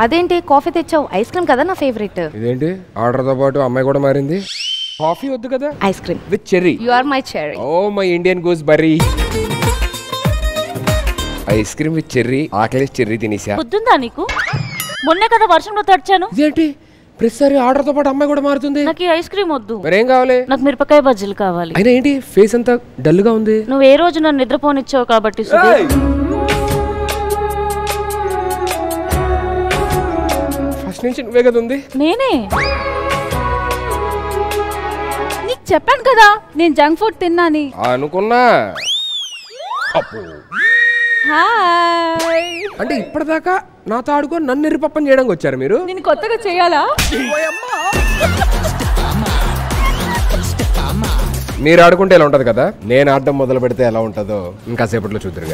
అదేంటి కాఫీ తెచ్చావు? Ice cream కదా నా ఫేవరెట్. ఇదేంటి ఆర్డర్ తో పాటు అమ్మాయి కూడా మారింది? కాఫీ వద్దు కదా, ice cream with cherry. You are my cherry. Oh my Indian gooseberry. Ice cream with cherry. ఆకలి చెర్రీ తినేసా. బుద్ధుందా నీకు? మొన్నే కదా వర్షంలో తడిచాను. ఇదేంటి ప్రతిసారి ఆర్డర్ తో పాటు అమ్మాయి కూడా మారుతుంది? నాకు ఐస్ క్రీమ్ వద్దు. మరేం కావాలి? నాకు మిరపకాయ బజ్జీలు కావాలి. అయినా ఏంటి ఫేస్ అంతా డల్ గా ఉంది? నువ్వు ఏ రోజు నన్ను నిద్రపోనిచ్చావు కాబట్టి. ఫస్ట్ నుంచి నువ్వే కదా ఉంది. నేనే నీకు చెప్పాను కదా నేను జంక్ ఫుడ్ తిన్నాని. అనుకున్నా. హాయ్. అంటే ఇప్పటిదాకా నాతో ఆడుకొని నన్ను ఎర్రిపప్పని చేయడానికి వచ్చారు మీరు? నేను కొత్తగా చేయాలా? మీరు ఆడుకుంటే ఎలా ఉంటది కదా, నేను ఆడడం మొదలు పెడితే ఎలా ఉంటుందో ఇంకా సేపట్లో చూద్దరు.